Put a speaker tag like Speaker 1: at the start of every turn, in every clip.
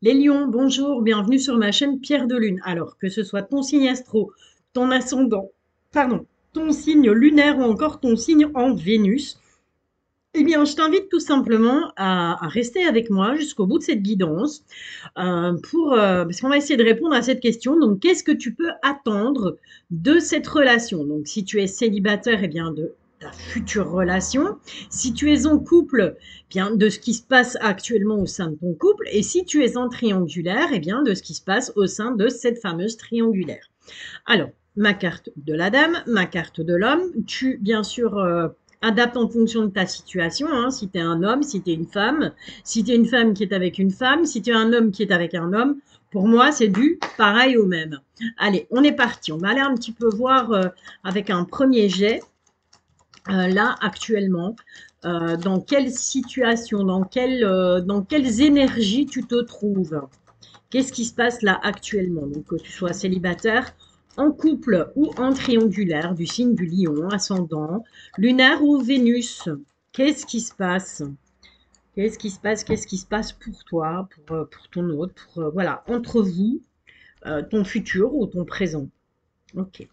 Speaker 1: Les lions, bonjour, bienvenue sur ma chaîne Pierre de Lune. Alors, que ce soit ton signe astro, ton ascendant, pardon, ton signe lunaire ou encore ton signe en Vénus, eh bien, je t'invite tout simplement à rester avec moi jusqu'au bout de cette guidance parce qu'on va essayer de répondre à cette question. Donc, qu'est-ce que tu peux attendre de cette relation? Donc, si tu es célibataire, eh bien, de ta future relation. Si tu es en couple, eh bien, de ce qui se passe actuellement au sein de ton couple. Et si tu es en triangulaire, eh bien, de ce qui se passe au sein de cette fameuse triangulaire. Alors, ma carte de la dame, ma carte de l'homme. Tu, bien sûr, adaptes en fonction de ta situation. Hein, si tu es un homme, si tu es une femme, si tu es une femme qui est avec une femme, si tu es un homme qui est avec un homme. Pour moi, c'est du pareil au même. Allez, on est parti. On va aller un petit peu voir avec un premier jet, là, actuellement, dans quelle situation, dans quelles énergies tu te trouves. Qu'est-ce qui se passe là actuellement? Donc, que tu sois célibataire, en couple ou en triangulaire, du signe du lion, ascendant, lunaire ou Vénus. Qu'est-ce qui se passe? Qu'est-ce qui se passe? Qu'est-ce qui se passe pour toi, pour ton autre, voilà, entre vous, ton futur ou ton présent? Ok,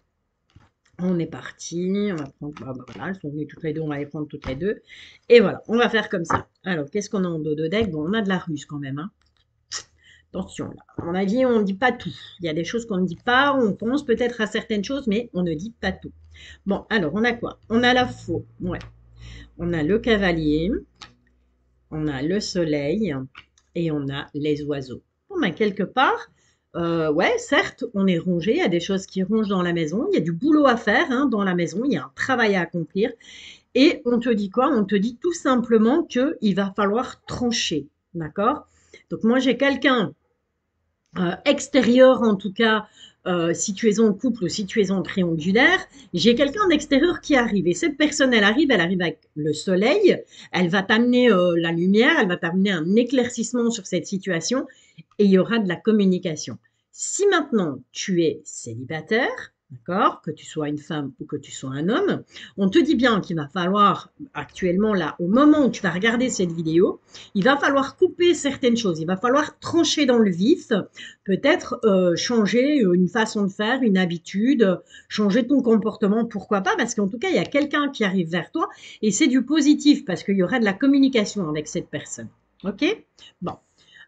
Speaker 1: on est parti. On va prendre, voilà, elles sont venues toutes les deux, on va les prendre toutes les deux. Et voilà, on va faire comme ça. Alors, qu'est-ce qu'on a en dos de deck? Bon, on a de la ruse quand même, hein. Attention, là. À mon avis, on ne dit pas tout. Il y a des choses qu'on ne dit pas, on pense peut-être à certaines choses, mais on ne dit pas tout. Bon, alors, on a quoi? On a la faux, ouais. On a le cavalier, on a le soleil et on a les oiseaux. Bon, ben, quelque part, ouais, certes, on est rongé, il y a des choses qui rongent dans la maison, il y a du boulot à faire hein, dans la maison, il y a un travail à accomplir. Et on te dit quoi? On te dit tout simplement qu'il va falloir trancher, d'accord? Donc moi, j'ai quelqu'un extérieur en tout cas, si tu es en couple ou si tu es en triangulaire, j'ai quelqu'un d'extérieur qui arrive. Et cette personne, elle arrive avec le soleil, elle va t'amener la lumière, elle va t'amener un éclaircissement sur cette situation et il y aura de la communication. Si maintenant tu es célibataire, d'accord, que tu sois une femme ou que tu sois un homme, on te dit bien qu'il va falloir actuellement là, au moment où tu vas regarder cette vidéo, il va falloir couper certaines choses, il va falloir trancher dans le vif, peut-être changer une façon de faire, une habitude, changer ton comportement, pourquoi pas, parce qu'en tout cas, il y a quelqu'un qui arrive vers toi et c'est du positif parce qu'il y aura de la communication avec cette personne. Ok? Bon.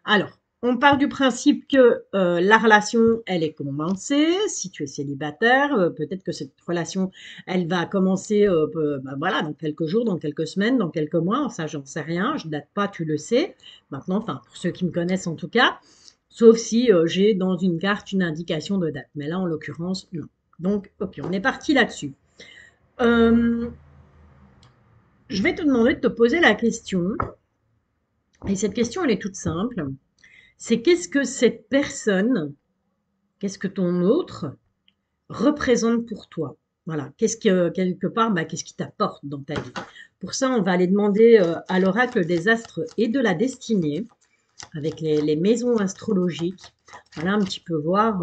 Speaker 1: Alors, on part du principe que la relation, elle est commencée. Si tu es célibataire, peut-être que cette relation, elle va commencer voilà, dans quelques jours, dans quelques semaines, dans quelques mois. Ça, j'en sais rien. Je ne date pas, tu le sais. Maintenant, enfin, pour ceux qui me connaissent en tout cas. Sauf si j'ai dans une carte une indication de date. Mais là, en l'occurrence, non. Donc, ok, on est parti là-dessus. Euh, je vais te demander de te poser la question. Et cette question, elle est toute simple. C'est qu'est-ce que cette personne, qu'est-ce que ton autre représente pour toi? Voilà. Qu'est-ce que, quelque part, qu'est-ce qui t'apporte dans ta vie? Pour ça, on va aller demander à l'oracle des astres et de la destinée, avec les maisons astrologiques. Voilà, un petit peu voir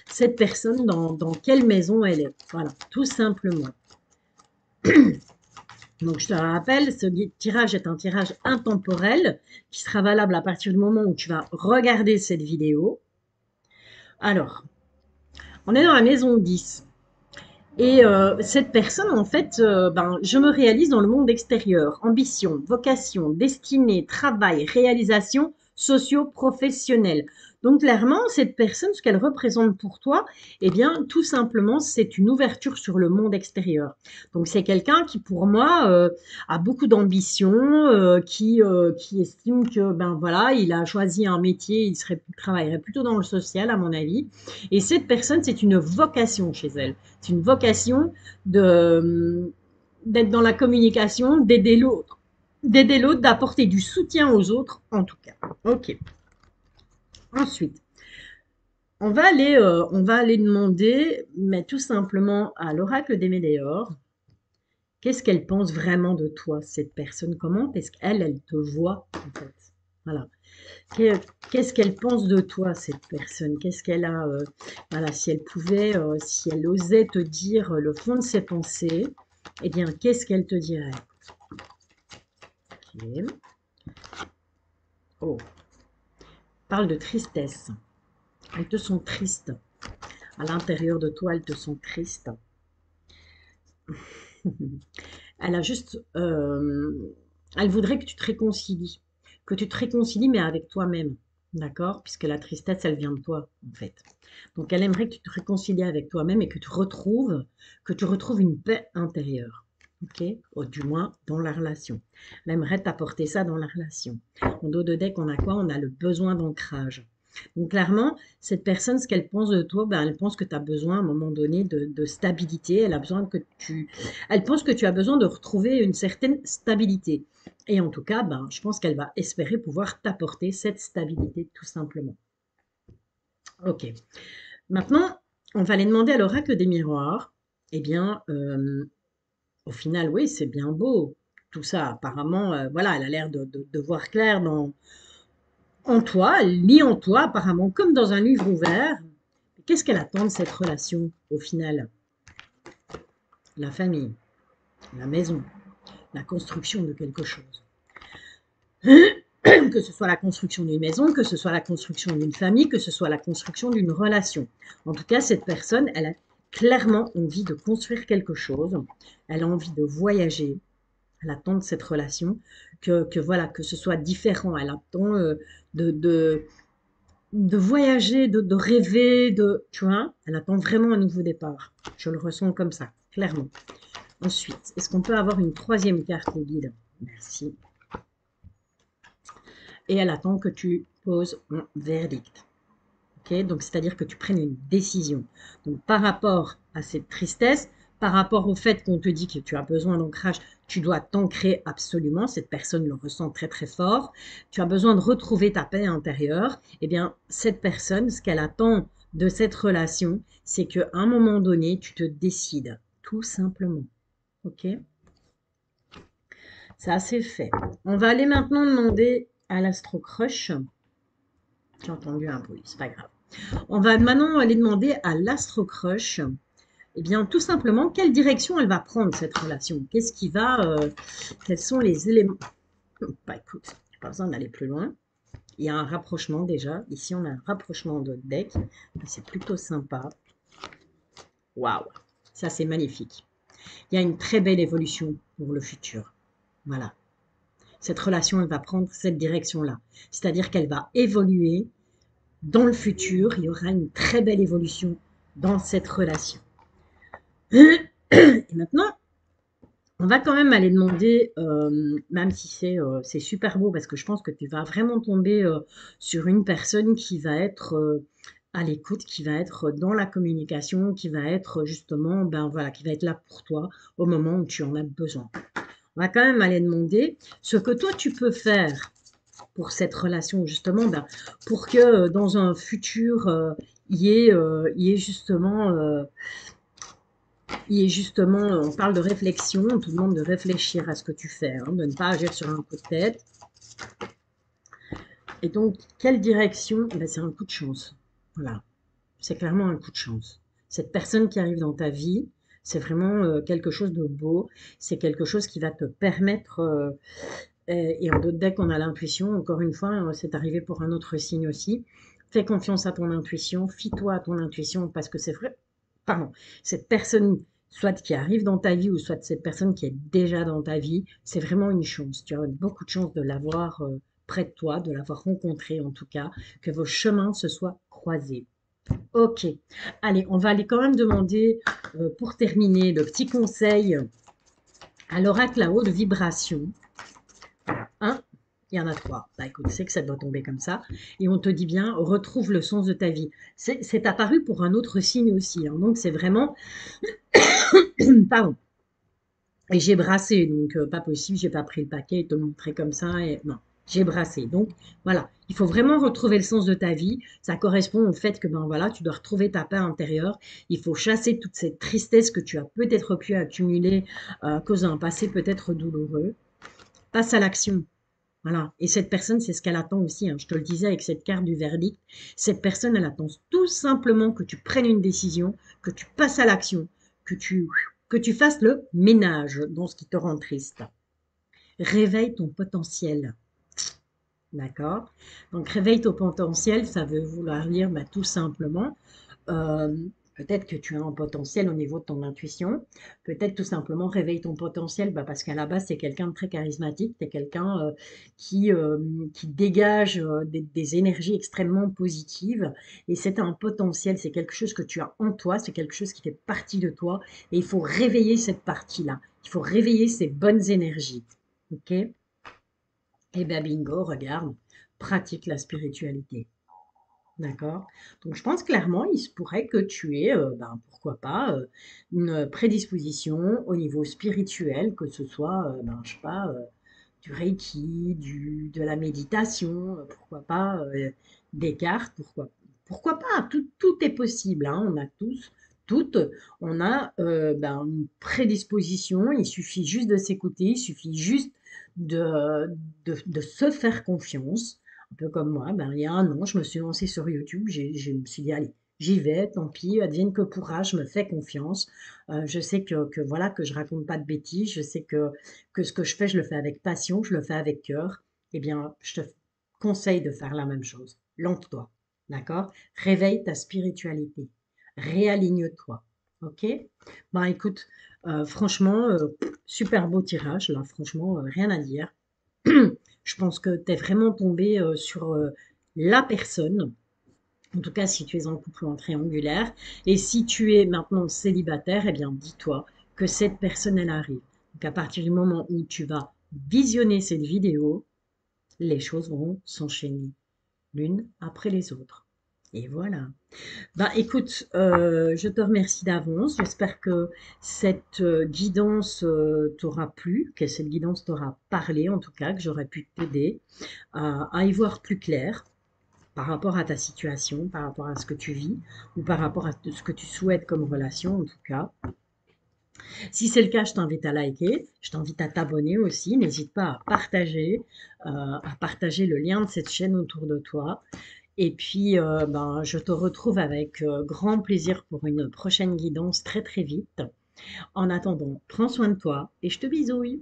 Speaker 1: cette personne dans quelle maison elle est. Voilà, tout simplement. Donc, je te rappelle, ce tirage est un tirage intemporel qui sera valable à partir du moment où tu vas regarder cette vidéo. Alors, on est dans la maison 10. Et cette personne, en fait, je me réalise dans le monde extérieur. Ambition, vocation, destinée, travail, réalisation socio-professionnelle. Donc clairement, cette personne, ce qu'elle représente pour toi, eh bien, tout simplement, c'est une ouverture sur le monde extérieur. Donc c'est quelqu'un qui, pour moi, a beaucoup d'ambition, qui estime que, ben voilà, il a choisi un métier, travaillerait plutôt dans le social, à mon avis. Et cette personne, c'est une vocation chez elle. C'est une vocation d'être dans la communication, d'aider l'autre, d'apporter du soutien aux autres, en tout cas. Ok. Ensuite, on va aller demander, mais tout simplement à l'oracle des Météores, qu'est-ce qu'elle pense vraiment de toi, cette personne? Comment est-ce qu'elle, elle te voit, en fait? Voilà. Qu'est-ce qu'elle pense de toi, cette personne? Qu'est-ce qu'elle a, voilà, si elle pouvait, si elle osait te dire le fond de ses pensées, eh bien, qu'est-ce qu'elle te dirait? Ok. Oh, parle de tristesse. Elles te sont tristes. À l'intérieur de toi, elles te sont tristes. Elle a juste... elle voudrait que tu te réconcilies. Que tu te réconcilies, mais avec toi-même. D'accord? Puisque la tristesse, elle vient de toi, en fait. Donc, elle aimerait que tu te réconcilies avec toi-même et que tu retrouves une paix intérieure. Ok? Ou du moins, dans la relation. Elle aimerait t'apporter ça dans la relation. En dos de deck, on a quoi? On a le besoin d'ancrage. Donc clairement, cette personne, ce qu'elle pense de toi, ben, elle pense que tu as besoin à un moment donné de stabilité. Elle pense que tu as besoin de retrouver une certaine stabilité. Et en tout cas, ben, je pense qu'elle va espérer pouvoir t'apporter cette stabilité tout simplement. Ok. Maintenant, on va aller demander à l'oracle des miroirs. Eh bien, au final, oui, c'est bien beau. Tout ça, apparemment, voilà, elle a l'air de voir clair en toi, elle lit en toi, apparemment, comme dans un livre ouvert. Qu'est-ce qu'elle attend de cette relation, au final? La famille, la maison, la construction de quelque chose. Que ce soit la construction d'une maison, que ce soit la construction d'une famille, que ce soit la construction d'une relation. En tout cas, cette personne, elle a clairement envie de construire quelque chose. Elle a envie de voyager. Elle attend de cette relation voilà, que ce soit différent. Elle attend de, de, de voyager, de rêver, tu vois, elle attend vraiment un nouveau départ. Je le ressens comme ça, clairement. Ensuite, est-ce qu'on peut avoir une troisième carte, les guides? Merci. Et elle attend que tu poses un verdict. Ok, donc c'est-à-dire que tu prennes une décision. Donc par rapport à cette tristesse, par rapport au fait qu'on te dit que tu as besoin d'ancrage, tu dois t'ancrer absolument. Cette personne le ressent très très fort. Tu as besoin de retrouver ta paix intérieure. Eh bien, cette personne, ce qu'elle attend de cette relation, c'est qu'à un moment donné, tu te décides, tout simplement. Ok? Ça, c'est fait. On va aller maintenant demander à l'Astro Crush. J'ai entendu un bruit, c'est pas grave. On va maintenant aller demander à l'Astro Crush, eh bien, tout simplement, quelle direction elle va prendre cette relation. Quels sont les éléments. Bah écoute, pas besoin d'aller plus loin. Il y a un rapprochement déjà. Ici, on a un rapprochement de deck. C'est plutôt sympa. Waouh, ça c'est magnifique. Il y a une très belle évolution pour le futur. Voilà. Cette relation, elle va prendre cette direction-là. C'est-à-dire qu'elle va évoluer dans le futur. Il y aura une très belle évolution dans cette relation. Et maintenant, on va quand même aller demander, même si c'est super beau, parce que je pense que tu vas vraiment tomber sur une personne qui va être à l'écoute, qui va être dans la communication, qui va être justement, ben voilà, qui va être là pour toi au moment où tu en as besoin. On va quand même aller demander ce que toi tu peux faire pour cette relation, justement, ben, pour que dans un futur, il y ait justement on parle de réflexion, on te demande de réfléchir à ce que tu fais, hein, de ne pas agir sur un coup de tête. Et donc, quelle direction? Ben, c'est un coup de chance. Voilà, c'est clairement un coup de chance. Cette personne qui arrive dans ta vie, c'est vraiment quelque chose de beau, c'est quelque chose qui va te permettre, et en d'autres decks, on a l'intuition, encore une fois, c'est arrivé pour un autre signe aussi. Fais confiance à ton intuition, fie-toi à ton intuition, parce que c'est vrai, pardon, cette personne, soit qui arrive dans ta vie, ou soit cette personne qui est déjà dans ta vie, c'est vraiment une chance. Tu as beaucoup de chance de l'avoir près de toi, de l'avoir rencontré en tout cas, que vos chemins se soient croisés. Ok, allez, on va aller quand même demander, pour terminer, le petit conseil à l'oracle à haute vibration. Un, il y en a trois. Bah écoute, c'est que ça doit tomber comme ça. Et on te dit bien, retrouve le sens de ta vie. C'est apparu pour un autre signe aussi, hein. Donc c'est vraiment, pardon. Et j'ai brassé, donc pas possible, j'ai pas pris le paquet et te le montrer comme ça. Et non, j'ai brassé. Donc voilà, il faut vraiment retrouver le sens de ta vie. Ça correspond au fait que ben voilà, tu dois retrouver ta paix intérieure. Il faut chasser toute cette tristesse que tu as peut-être pu accumuler à cause d'un passé peut-être douloureux. Passe à l'action. Voilà. Et cette personne, c'est ce qu'elle attend aussi, hein. Je te le disais avec cette carte du verdict. Cette personne, elle attend tout simplement que tu prennes une décision, que tu passes à l'action, que tu fasses le ménage dans ce qui te rend triste. Réveille ton potentiel. D'accord? Donc réveille ton potentiel, ça veut vouloir dire bah, tout simplement, euh, peut-être que tu as un potentiel au niveau de ton intuition, peut-être tout simplement réveille ton potentiel bah, parce qu'à la base c'est quelqu'un de très charismatique, tu es quelqu'un qui, euh, qui dégage des énergies extrêmement positives et c'est un potentiel, c'est quelque chose que tu as en toi, c'est quelque chose qui fait partie de toi et il faut réveiller cette partie-là, il faut réveiller ces bonnes énergies. Ok? Eh bien, bingo, regarde, pratique la spiritualité. D'accord? Donc, je pense clairement, il se pourrait que tu aies, ben, pourquoi pas, une prédisposition au niveau spirituel, que ce soit, ben, je sais pas, du Reiki, de la méditation, pourquoi pas, des cartes, pourquoi pas, tout est possible, hein, on a tous, toutes, on a ben, une prédisposition, il suffit juste de s'écouter, il suffit juste de se faire confiance. Un peu comme moi, ben, il y a un an, je me suis lancée sur YouTube, je me suis dit, allez, j'y vais, tant pis, advienne que pourra, je me fais confiance. Je sais voilà, que je raconte pas de bêtises, je sais que ce que je fais, je le fais avec passion, je le fais avec cœur. Eh bien, je te conseille de faire la même chose. Lance-toi, d'accord? Réveille ta spiritualité, réaligne-toi, ok? Ben écoute, franchement, super beau tirage, là, franchement, rien à dire. Je pense que tu es vraiment tombé sur la personne, en tout cas si tu es en couple ou en triangulaire. Et si tu es maintenant célibataire, eh bien dis-toi que cette personne, elle arrive. Donc à partir du moment où tu vas visionner cette vidéo, les choses vont s'enchaîner l'une après les autres. Et voilà. Bah écoute, je te remercie d'avance. J'espère que cette guidance t'aura plu, que cette guidance t'aura parlé en tout cas, que j'aurais pu t'aider à y voir plus clair par rapport à ta situation, par rapport à ce que tu vis ou par rapport à ce que tu souhaites comme relation en tout cas. Si c'est le cas, je t'invite à liker, je t'invite à t'abonner aussi. N'hésite pas à partager le lien de cette chaîne autour de toi. Et puis, ben, je te retrouve avec grand plaisir pour une prochaine guidance très très vite. En attendant, prends soin de toi et je te bisouille.